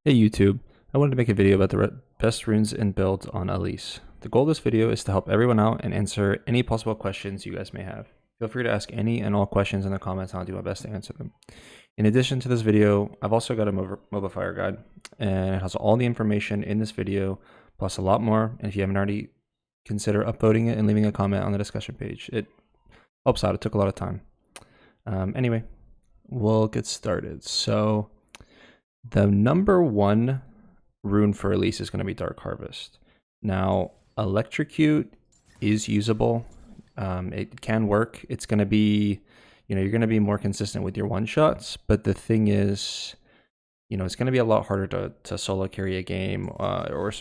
Hey YouTube, I wanted to make a video about the best runes and builds on Elise. The goal of this video is to help everyone out and answer any possible questions you guys may have. Feel free to ask any and all questions in the comments and I'll do my best to answer them. In addition to this video, I've also got a modifier guide and it has all the information in this video plus a lot more, and if you haven't already, consider upvoting it and leaving a comment on the discussion page. It helps out. It took a lot of time. Anyway, we'll get started. So the number one rune for Elise is going to be Dark Harvest. Now, Electrocute is usable. It can work. It's going to be, you're going to be more consistent with your one-shots, but the thing is, it's going to be a lot harder to solo carry a game or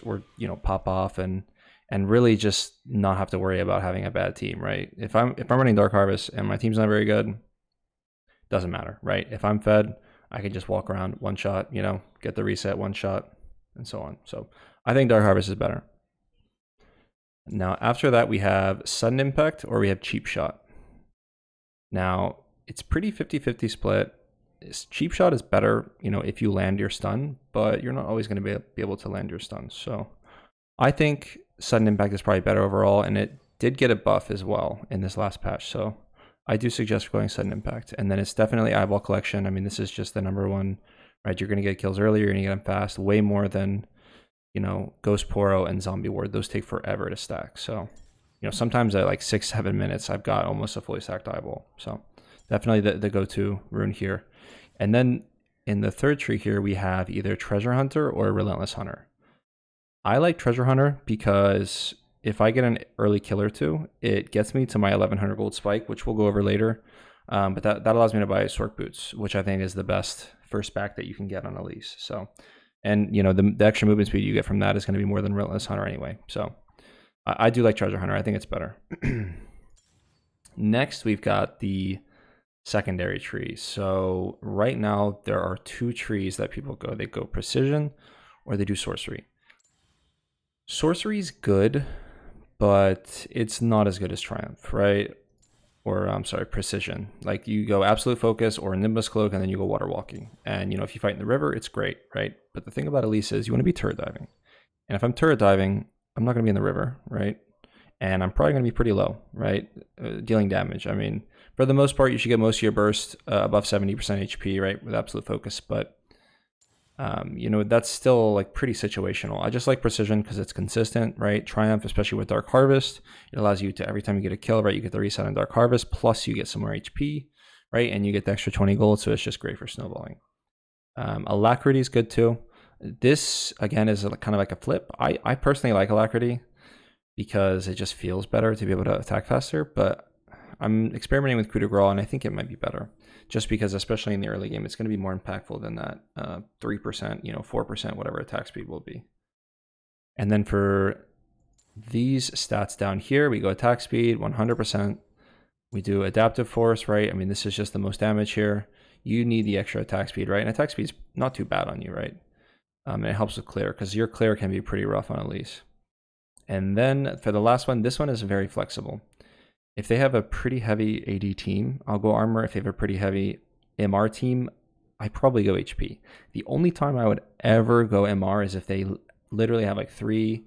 pop off and really just not have to worry about having a bad team, right? If I'm running Dark Harvest and my team's not very good, doesn't matter, right? If I'm fed, I can just walk around one shot, get the reset one shot and so on. So I think Dark Harvest is better. Now, after that, we have Sudden Impact or we have Cheap Shot. Now, it's pretty 50-50 split. Cheap Shot is better, if you land your stun, but you're not always going to be able to land your stun. So I think Sudden Impact is probably better overall, and it did get a buff as well in this last patch. So I do suggest going Sudden Impact. And then it's definitely Eyeball Collection. I mean, this is just the number one, right? You're going to get kills early, you're going to get them fast, way more than, Ghost Poro and Zombie Ward. Those take forever to stack. So, sometimes at like 6-7 minutes, I've got almost a fully stacked Eyeball. So definitely the go-to rune here. And then in the third tree here, we have either Treasure Hunter or Relentless Hunter. I like Treasure Hunter because if I get an early kill or two, it gets me to my 1100 gold spike, which we'll go over later. But that allows me to buy Sork Boots, which I think is the best first back that you can get on Elise. So, and the extra movement speed you get from that is going to be more than Relentless Hunter anyway. So I do like Treasure Hunter. I think it's better. Next, we've got the secondary tree. So right now there are two trees that people go. They go Precision or they do Sorcery. Sorcery is good, but it's not as good as Triumph, right? Or I'm sorry, Precision. Like you go Absolute Focus or Nimbus Cloak and then you go Water Walking. And if you fight in the river, it's great, right? But the thing about Elise is you want to be turret diving. And if I'm turret diving, I'm not going to be in the river, right? And I'm probably going to be pretty low, right? Dealing damage. I mean, for the most part, you should get most of your burst above 70% HP, right? With Absolute Focus, but that's still like pretty situational. I just like Precision because it's consistent, right? Triumph, especially with Dark Harvest, it allows you to, every time you get a kill, right, you get the reset on Dark Harvest, plus you get some more HP, right? And you get the extra 20 gold, so it's just great for snowballing. Alacrity is good too. This, again, is kind of like a flip. I personally like Alacrity because it just feels better to be able to attack faster, but I'm experimenting with Coup de Grace and I think it might be better. Just because, especially in the early game, it's going to be more impactful than that 3%, 4%, whatever attack speed will be. And then for these stats down here, we go attack speed, 100%. We do adaptive force, right? I mean, this is just the most damage here. You need the extra attack speed, right? And attack speed is not too bad on you, right? And it helps with clear, because your clear can be pretty rough on Elise. And then for the last one, this one is very flexible. If they have a pretty heavy AD team, I'll go armor. If they have a pretty heavy MR team, I probably go HP. The only time I would ever go MR is if they literally have like 3,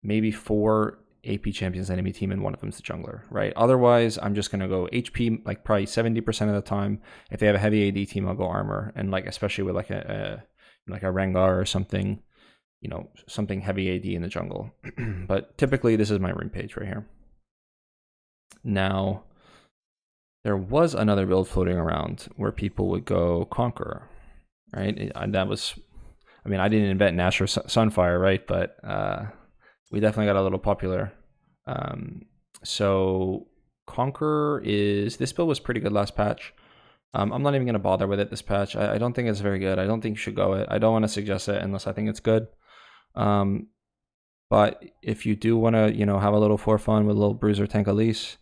maybe 4 AP champions enemy team and one of them's the jungler, right? Otherwise, I'm just going to go HP like probably 70% of the time. If they have a heavy AD team, I'll go armor. And like, especially with like a Rengar or something, something heavy AD in the jungle. But typically this is my rune page right here. Now, there was another build floating around where people would go Conqueror, right? And that was, I mean, I didn't invent Nashor Sunfire, right? But we definitely got a little popular. So Conqueror this build was pretty good last patch. I'm not even going to bother with it this patch. I don't think it's very good. I don't think you should go it. I don't want to suggest it unless I think it's good. But if you do want to, have a little for fun with a little Bruiser Tank Elise,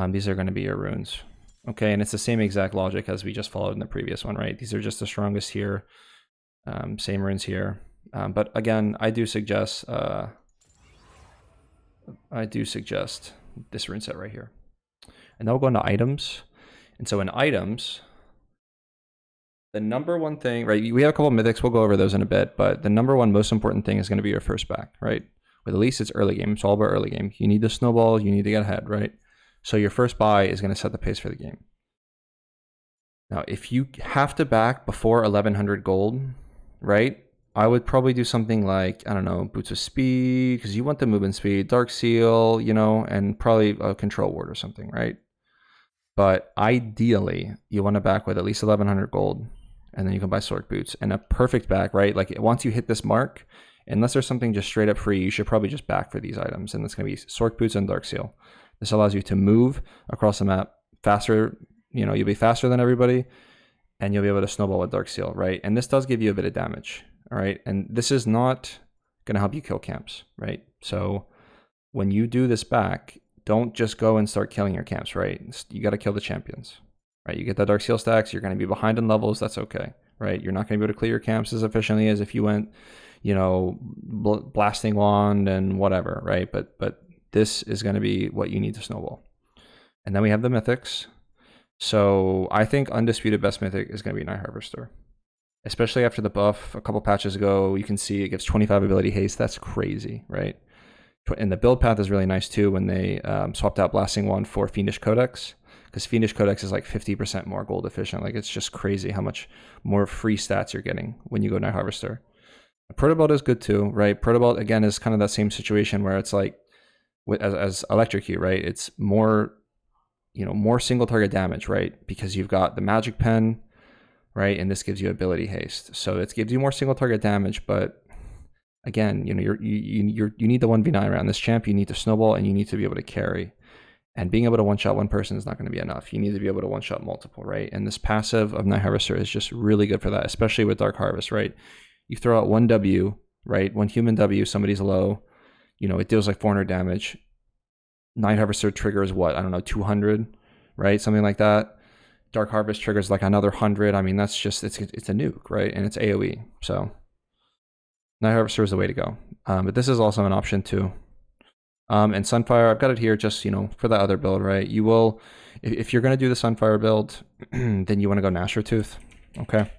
these are going to be your runes. Okay, and it's the same exact logic as we just followed in the previous one, right? These are just the strongest here. Same runes here. But again, I do suggest this rune set right here. And now we'll go into items. And so in items, The number one thing, right? We have a couple of mythics. We'll go over those in a bit, but the number one most important thing is going to be your first back, right? With Elise, it's early game. It's all about early game. You need to snowball. You need to get ahead, right? So your first buy is going to set the pace for the game. Now, if you have to back before 1100 gold, right? I would probably do something like, I don't know, Boots of Speed, because you want the movement speed, Dark Seal, you know, and probably a Control Ward or something, right? But ideally, you want to back with at least 1100 gold, and then you can buy Sork Boots. And a perfect back, right? Like once you hit this mark, unless there's something just straight up free, you should probably just back for these items. And it's going to be Sork Boots and Dark Seal. This allows you to move across the map faster. You know, you'll be faster than everybody, and you'll be able to snowball with Dark Seal, right? And this does give you a bit of damage, all right? And this is not going to help you kill camps, right? So when you do this back, don't just go and start killing your camps, right? You got to kill the champions, right? You get that Dark Seal stacks, you're going to be behind in levels, that's okay, right? You're not going to be able to clear your camps as efficiently as if you went, you know, blasting wand and whatever, right? But this is going to be what you need to snowball. And then we have the mythics. So I think undisputed best mythic is going to be Night Harvester, especially after the buff a couple patches ago. You can see it gives 25 ability haste. That's crazy, right? And the build path is really nice too when they swapped out Blasting Wand for Fiendish Codex, because Fiendish Codex is like 50% more gold efficient. Like it's just crazy how much more free stats you're getting when you go Night Harvester. Protobelt is good too, right? Protobelt again is kind of that same situation where it's like as Electrocute, right? It's more, you know, more single target damage, right? Because you've got the magic pen, right? And this gives you ability haste. So it gives you more single target damage, but again, you know, you need the 1v9 around this champ. You need to snowball and you need to be able to carry. And being able to one-shot one person is not going to be enough. You need to be able to one-shot multiple, right? And this passive of Night Harvester is just really good for that, especially with Dark Harvest, right? You throw out one W, right? One human W, somebody's low, you know, it deals like 400 damage. Night Harvester triggers what? I don't know, 200, right? Something like that. Dark Harvest triggers like another 100. I mean, that's just, it's a nuke, right? And it's AoE. So Night Harvester is the way to go. But this is also an option too. And Sunfire, I've got it here just, you know, for the other build, right? You will, if you're going to do the Sunfire build, then you want to go Gnasher Tooth, okay?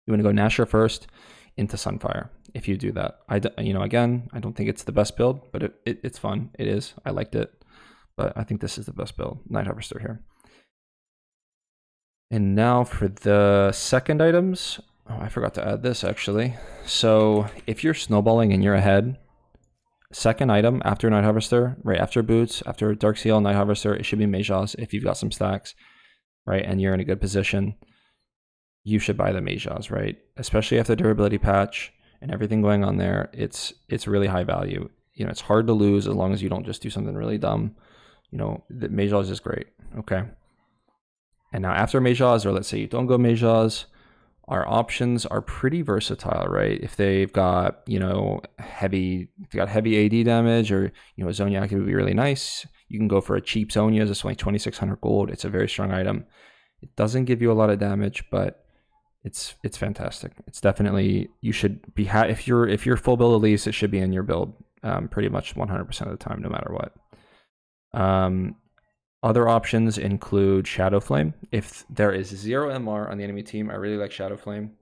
You want to go Gnasher first into Sunfire. If you do that, you know, again, I don't think it's the best build, but it's fun. It is. I liked it, but I think this is the best build. Night Harvester here. And now for the second items. Oh, I forgot to add this actually. So if you're snowballing and you're ahead, second item after Night Harvester, right after Boots, after Dark Seal, Night Harvester, it should be Mage's if you've got some stacks, right? And you're in a good position, you should buy the Mage's, right? Especially after the durability patch and everything going on there, it's really high value. You know, it's hard to lose as long as you don't just do something really dumb. You know, the Mage's is great, okay? And now after Mage's, or let's say you don't go Mage's, our options are pretty versatile, right? If they've got, you know, heavy AD damage, or, you know, a Zoniac would be really nice. You can go for a cheap Zonia's. It's only 2,600 gold. It's a very strong item. It doesn't give you a lot of damage, but it's fantastic. It's definitely, you should be if you're full build Elise, it should be in your build pretty much 100% of the time, no matter what. Other options include Shadow Flame. If there is 0 MR on the enemy team, I really like Shadow Flame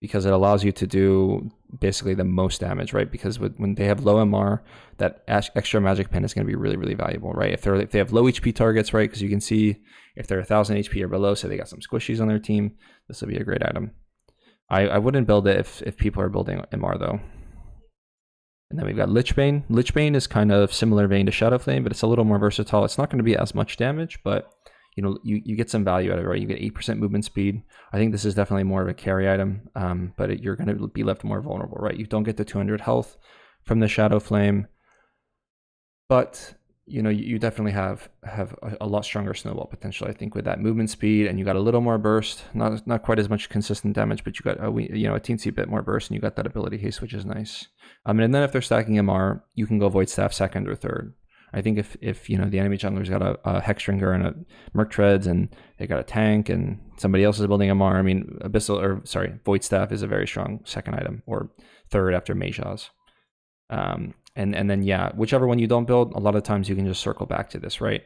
because it allows you to do basically the most damage, right? Because when they have low MR, that extra magic pen is going to be really, really valuable, right? If they have low HP targets, right? Because you can see if they're 1,000 HP or below, so they got some squishies on their team, this will be a great item. I wouldn't build it if people are building MR though. And then we've got Lichbane. Lichbane is kind of similar vein to Shadow Flame, but it's a little more versatile. It's not going to be as much damage, but you know, you get some value out of it, right? You get 8% movement speed. I think this is definitely more of a carry item, but you're going to be left more vulnerable, right? You don't get the 200 health from the Shadow Flame, but you know, you definitely have a lot stronger snowball potential, I think, with that movement speed, and you got a little more burst, not quite as much consistent damage, but you got a teensy bit more burst, and you got that ability haste, which is nice. And then if they're stacking MR, you can go Void Staff second or third. I think if you know, the enemy jungler's got a Hexdrinker and a Merc Treads, and they got a tank, and somebody else is building MR, I mean, Void Staff is a very strong second item, or third after Mage's. And then, yeah, whichever one you don't build, a lot of times you can just circle back to this, right?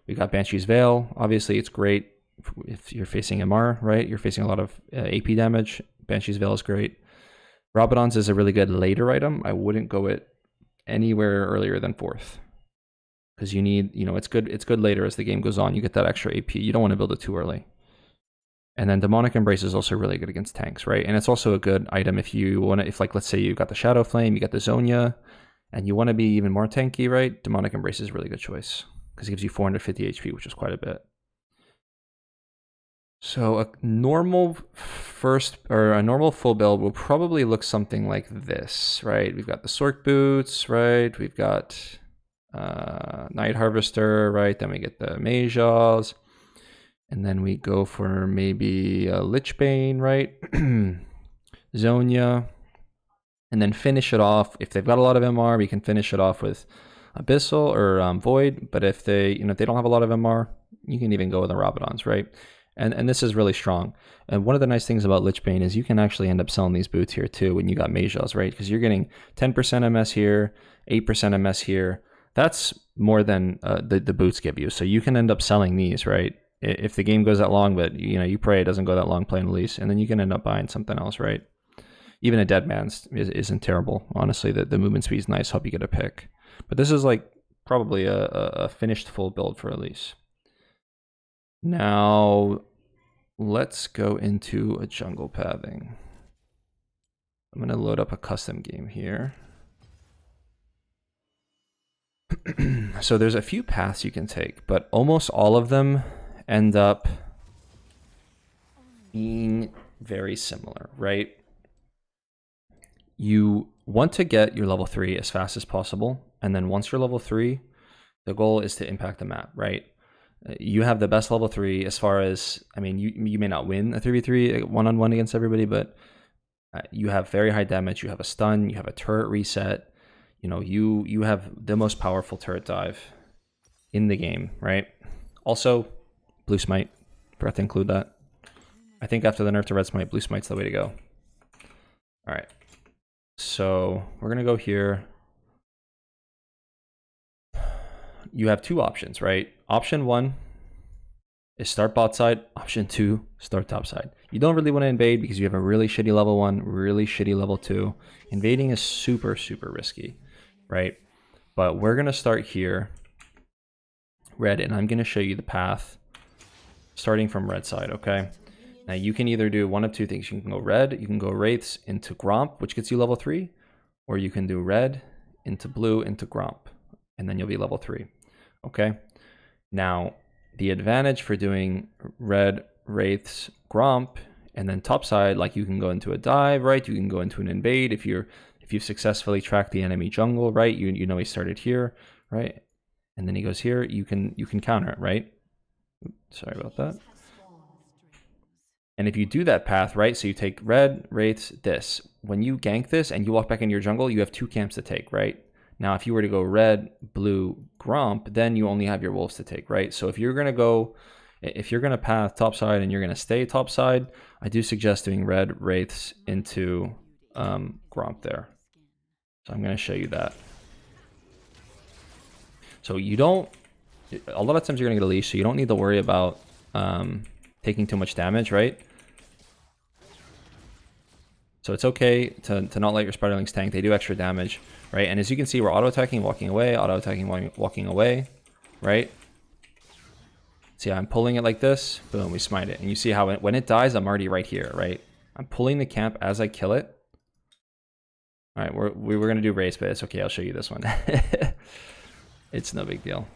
We got Banshee's Veil. Obviously, it's great. if you're facing MR, right? You're facing a lot of AP damage. Banshee's Veil is great. Rabadon's is a really good later item. I wouldn't go it anywhere earlier than 4th. Because you need, it's good later as the game goes on. You get that extra AP. You don't want to build it too early. And then Demonic Embrace is also really good against tanks, right? And it's also a good item if you want to, like, let's say you got the Shadow Flame, you got the Zonia, and you want to be even more tanky, right? Demonic Embrace is a really good choice because it gives you 450 HP, which is quite a bit. So a normal full build will probably look something like this, right? We've got the Sork Boots, right? We've got Night Harvester, right? Then we get the Majaws. And then we go for maybe a Lichbane, right? Zonia. And then finish it off. If they've got a lot of MR, we can finish it off with Abyssal or Void. But if they, if they don't have a lot of MR, you can even go with the Rabadons, right? And this is really strong. And one of the nice things about Lichbane is you can actually end up selling these boots here too when you got Majaws, right? Because you're getting 10% MS here, 8% MS here. That's more than the boots give you. So you can end up selling these, right? If the game goes that long, but you pray it doesn't go that long playing Elise, and then you can end up buying something else, right? Even a Dead Man's isn't terrible, honestly. The movement speed is nice, help you get a pick. But this is like probably a finished full build for Elise. Now, let's go into a jungle pathing. I'm going to load up a custom game here. So there's a few paths you can take, but almost all of them end up being very similar, right? You want to get your level 3 as fast as possible, and then once you're level 3, the goal is to impact the map, right? You have the best level 3 as far as, you may not win a 3v3 one-on-one against everybody, but you have very high damage, you have a stun, you have a turret reset, you have the most powerful turret dive in the game, right? Also, Blue Smite, forgot to include that. I think after the nerf to Red Smite, Blue Smite's the way to go. All right, so we're gonna go here. You have two options, right? Option 1 is start bot side. Option 2, start top side. You don't really want to invade because you have a really shitty level 1, really shitty level 2. Invading is super, super risky, right? But we're gonna start here, red, and I'm gonna show you the path starting from red side, okay? Now you can either do one of two things. You can go red, you can go Wraiths into Gromp, which gets you level 3, or you can do red into blue into Gromp, and then you'll be level 3, okay? Now, the advantage for doing red, Wraiths, Gromp, and then topside, like you can go into a dive, right? You can go into an invade if you've successfully tracked the enemy jungle, right? You know he started here, right? And then he goes here, you can counter it, right? Sorry about that. And if you do that path, right, so you take red, Wraiths, this. When you gank this and you walk back into your jungle, you have 2 camps to take, right? Now, if you were to go red, blue, Gromp, then you only have your wolves to take, right? So if you're going to path topside and you're going to stay topside, I do suggest doing red, Wraiths into Gromp there. So I'm going to show you that. So a lot of times you're going to get a leash, so you don't need to worry about taking too much damage, right? So it's okay to not let your Spiderlings tank. They do extra damage, right? And as you can see, we're auto-attacking, walking away, auto-attacking, walking away, right? See, I'm pulling it like this, boom, we smite it. And you see how when it dies, I'm already right here, right? I'm pulling the camp as I kill it. All right, we were gonna do race, but it's okay, I'll show you this one. It's no big deal.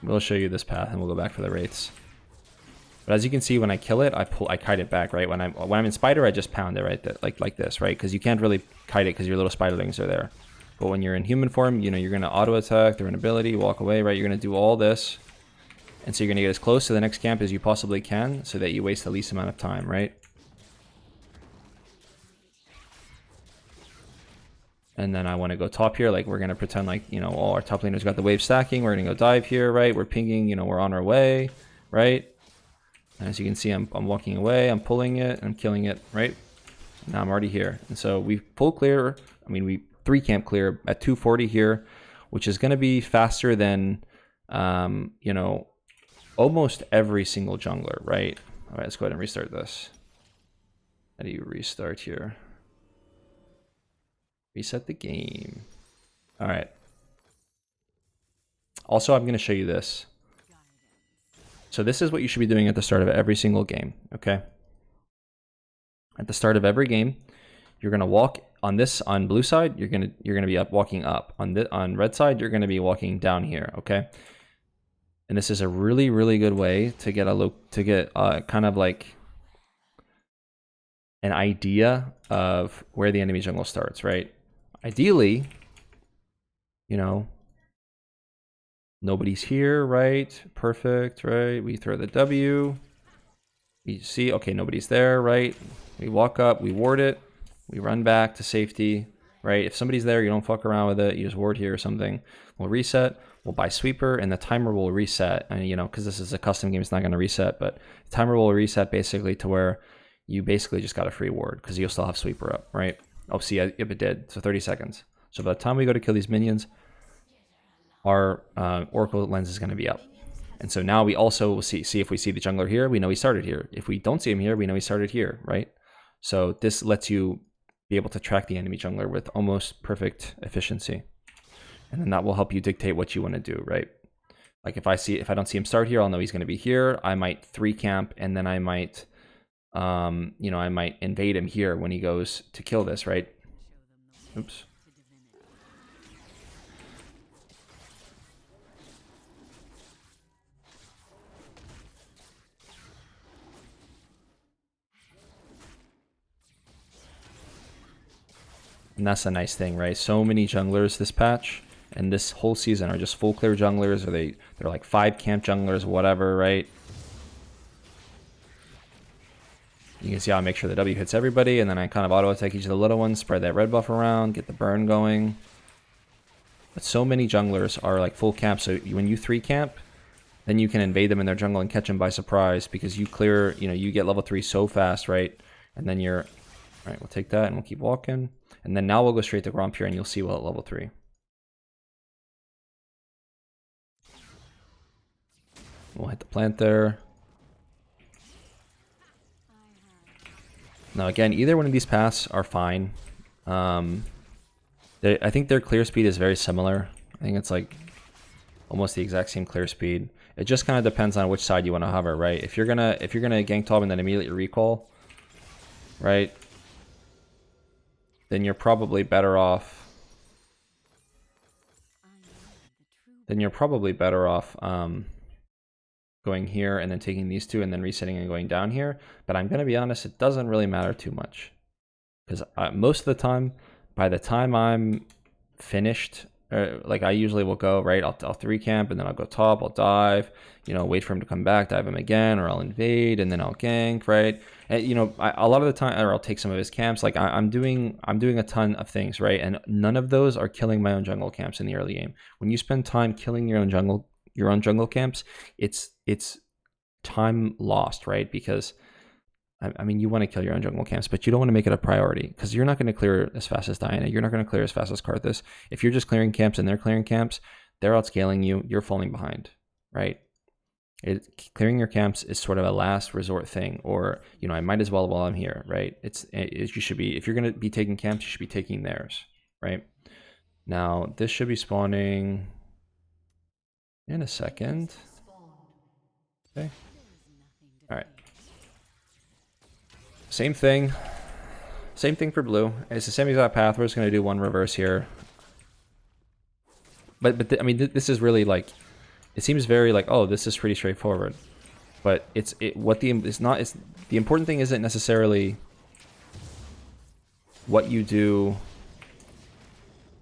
We'll show you this path and we'll go back for the wraiths. But as you can see, when I kill it, I kite it back, right? When I'm in spider, I just pound it, right? Like this, right? Because you can't really kite it because your little spiderlings are there. But when you're in human form, you're gonna auto attack, through an ability, walk away, right? You're gonna do all this. And so you're gonna get as close to the next camp as you possibly can so that you waste the least amount of time, right? And then I want to go top here, like we're gonna pretend like, all our top laners got the wave stacking. We're gonna go dive here, right? We're pinging, we're on our way, right? And as you can see, I'm walking away, I'm pulling it, I'm killing it, right? Now I'm already here. And so we full clear, we 3 camp clear at 240 here, which is gonna be faster than, almost every single jungler, right? All right, let's go ahead and restart this. How do you restart here? Reset the game. All right. Also, I'm going to show you this. So this is what you should be doing at the start of every single game, okay? At the start of every game, you're going to walk on blue side, you're going to be walking up. On red side, you're going to be walking down here, okay? And this is a really, really good way to get kind of like an idea of where the enemy jungle starts, right? Ideally, you know, nobody's here, right? Perfect, right? We throw the W. We see, okay, nobody's there, right? We walk up, we ward it, we run back to safety, right? If somebody's there, you don't fuck around with it. You just ward here or something. We'll reset. We'll buy sweeper, and the timer will reset. And you know, because this is a custom game, it's not going to reset, but the timer will reset basically to where you basically just got a free ward because you'll still have sweeper up, right? Oh, see, if it did. So 30 seconds. So by the time we go to kill these minions, our Oracle lens is going to be up. And so now we also will see if we see the jungler here, we know he started here. If we don't see him here, we know he started here, right? So this lets you be able to track the enemy jungler with almost perfect efficiency. And then that will help you dictate what you want to do, right? Like if I don't see him start here, I'll know he's going to be here. I might 3 camp, and then I might, I might invade him here when he goes to kill this, right? Oops. And that's a nice thing, right? So many junglers this patch and this whole season are just full clear junglers, or they're like 5 camp junglers, whatever, right? You can see how I make sure the W hits everybody, and then I kind of auto attack each of the little ones, spread that red buff around, get the burn going. But so many junglers are like full camp, so when you 3 camp, then you can invade them in their jungle and catch them by surprise because you clear, you get level 3 so fast, right? And then all right, we'll take that and we'll keep walking. And then now we'll go straight to Grand Pure and you'll see well at level 3. We'll hit the plant there. Now again, either one of these paths are fine. I think their clear speed is very similar. I think it's like almost the exact same clear speed. It just kind of depends on which side you want to hover, right? If you're gonna gank top and then immediately recall, right? Then you're probably better off. Going here and then taking these 2 and then resetting and going down here. But I'm gonna be honest, it doesn't really matter too much because most of the time, by the time I'm finished, like I usually will go right. I'll 3 camp and then I'll go top. I'll dive. Wait for him to come back, dive him again, or I'll invade and then I'll gank, right? And a lot of the time, or I'll take some of his camps. Like I'm doing a ton of things, right? And none of those are killing my own jungle camps in the early game. When you spend time killing your own jungle camps, it's time lost, right? Because I mean, you want to kill your own jungle camps, but you don't want to make it a priority because you're not going to clear as fast as Diana. You're not going to clear as fast as Karthus. If you're just clearing camps and they're clearing camps, they're outscaling you. You're falling behind, right? Clearing your camps is sort of a last resort thing, or I might as well while I'm here, right? You should be, if you're going to be taking camps, you should be taking theirs, right? Now this should be spawning in a second. Okay. All right. Same thing for blue. It's the same exact path. We're just going to do one reverse here. But I mean, this is really like, it seems very like, oh, this is pretty straightforward. But the important thing isn't necessarily what you do,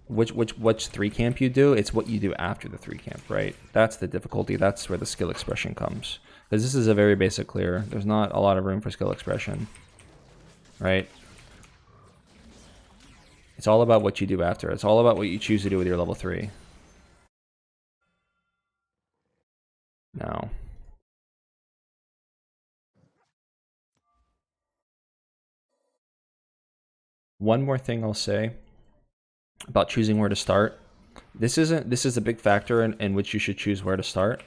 which 3 camp you do. It's what you do after the 3 camp, right? That's the difficulty. That's where the skill expression comes. Because this is a very basic clear. There's not a lot of room for skill expression. Right? It's all about what you do after. It's all about what you choose to do with your level 3. Now, one more thing I'll say about choosing where to start. This is a big factor in which you should choose where to start.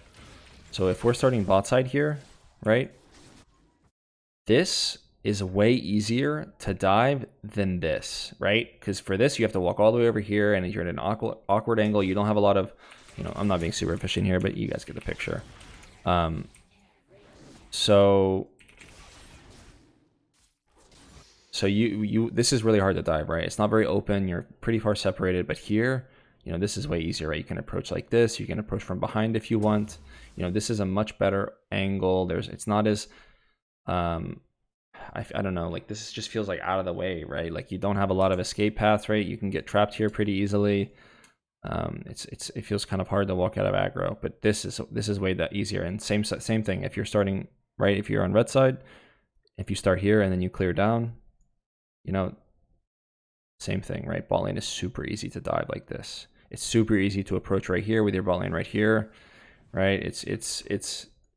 So if we're starting bot side here, right? This is way easier to dive than this, right? Because for this, you have to walk all the way over here, and you're at an awkward angle. You don't have a lot of, you know, I'm not being super efficient here, but you guys get the picture. So this is really hard to dive, right? It's not very open. You're pretty far separated, but here, you know, this is way easier, right? You can approach like this. You can approach from behind if you want. You know, this is a much better angle. It's not as, I don't know, like this just feels like out of the way, right? Like you don't have a lot of escape paths, right? You can get trapped here pretty easily. It feels kind of hard to walk out of aggro, but this is way that easier. And same thing. If you're starting right, if you're on red side, if you start here and then you clear down, you know, same thing, right? Bot lane is super easy to dive like this. It's super easy to approach right here with your bot lane right here, right?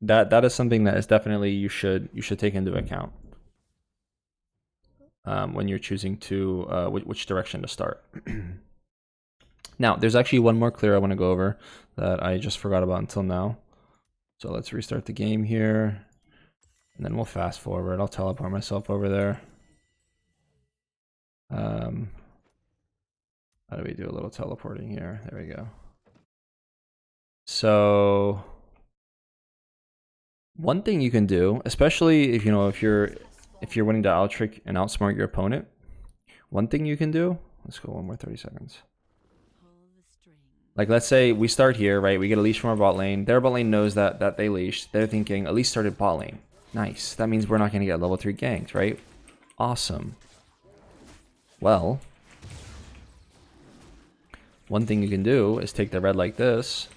That is something that is definitely you should take into account when you're choosing to which direction to start. Now, there's actually one more clear I want to go over that I just forgot about until now. So let's restart the game here, and then we'll fast forward. I'll teleport myself over there. How do we do a little teleporting here? There we go. So one thing you can do, especially if if you're wanting to out-trick and outsmart your opponent, one thing you can do, let's go one more 30 seconds. Like let's say we start here, right? We get a leash from our bot lane. Their bot lane knows that they leashed. They're thinking, Elise started bot lane. Nice. That means we're not going to get level 3 ganked, right? Awesome. Well, one thing you can do is take the red like this,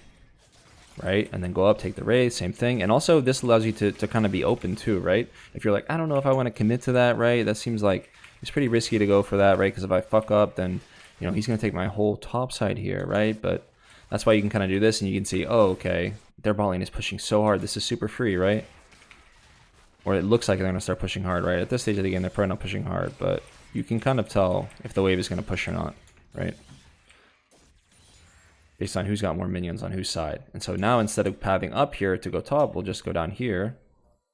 right? And then go up, take the raid, same thing. And also this allows you to kind of be open too, right? If you're like, I don't know if I want to commit to that, right? That seems like it's pretty risky to go for that, right? Because if I fuck up, then, you know, he's going to take my whole top side here, right? But that's why you can kind of do this and you can see, oh, okay, their bot lane is pushing so hard. This is super free, right? Or it looks like they're going to start pushing hard, right? At this stage of the game, they're probably not pushing hard, but you can kind of tell if the wave is going to push or not, right? Based on who's got more minions on whose side. And so now instead of pathing up here to go top, we'll just go down here,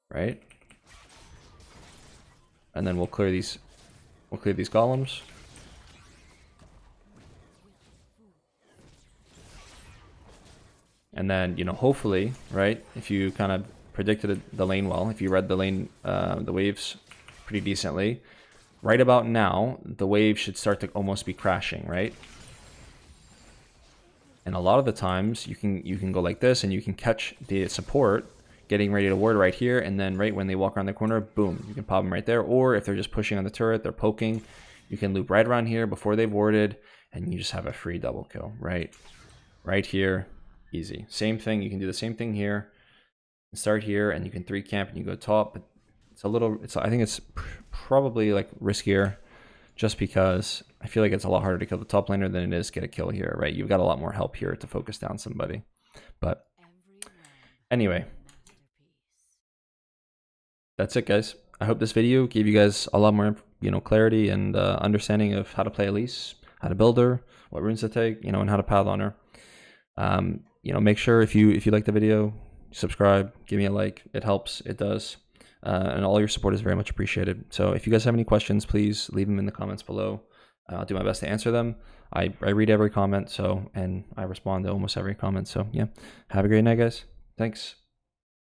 right? And then we'll clear these golems. And then, you know, hopefully, right, if you kind of predicted the lane well, if you read the lane, the waves pretty decently, right about now, the wave should start to almost be crashing, right? And a lot of the times you can go like this and you can catch the support getting ready to ward right here, and then right when they walk around the corner, boom, you can pop them right there. Or if they're just pushing on the turret, they're poking, you can loop right around here before they've warded, and you just have a free double kill, right? Right here, easy. Same thing, you can do the same thing here. Start here and you can 3 camp and you go top, but I think it's probably like riskier, just because I feel like it's a lot harder to kill the top laner than it is get a kill here, right? You've got a lot more help here to focus down somebody. But anyway, that's it, guys. I hope this video gave you guys a lot more, you know, clarity and understanding of how to play Elise, how to build her, what runes to take, you know, and how to path on her. You know, make sure if you like the video, subscribe, give me a like. It helps. It does. And all your support is very much appreciated. So if you guys have any questions, please leave them in the comments below. I'll do my best to answer them. I read every comment, and I respond to almost every comment. So yeah, have a great night, guys. Thanks.